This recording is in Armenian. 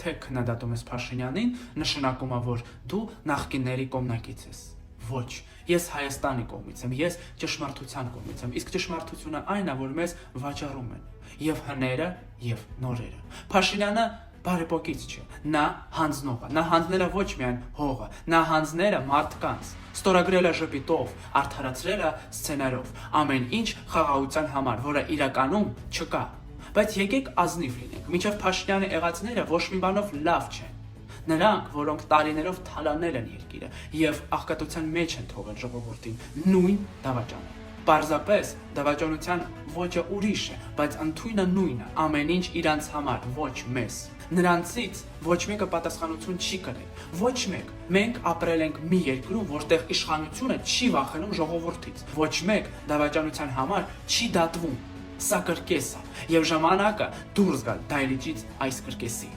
թե քննադատում ես Փաշինյանին, նշանակում է, որ դու նախկինների կողմնակից ես։ Ոչ, ես Հայաստանի կողմից եմ, ես ճշմարտության կողմից եմ, իսկ ճշմարտությունը այն է, որ մեզ վաճառում են եւ հները, եւ նորերը։ Փաշինյանը բարեպոկից չէ, նա հանձնող է, նա հանձնել է ոչ միայն հողը, նա հանձնել է մարդկանց, ստորագրել է ժպիտով, արդարացրել է սցենարով, ամեն ինչ խաղաղության համար, որը իրականում չկա։ Բայց եկեք ազնիվ լինենք, մինչև Փաշինյանի եղածները ոչ մի բանով լավ չեն։ Նրանք, որոնք տարիներով թալանել են երկիրը եւ աղքատության մեջ են թողել ժողովրդին, նույն դավաճանը։ Պարզապես դավաճանության ոճը ուրիշ է, բայց ընդույնը նույնը, ամեն ինչ իրանց համար, ոչ մեզ։ Նրանցից ոչ մեկը պատասխանություն չի կրել, ոչ մեկ։ Մենք ապրել ենք մի երկրում, որտեղ իշխանությունը չի վախենում ժողովրդից, ոչ մեկ դավաճանության համար չի դատվում։ Սա կրկես է, եւ ժամանակը դուրս գալ դայլիճից այս կրկեսի։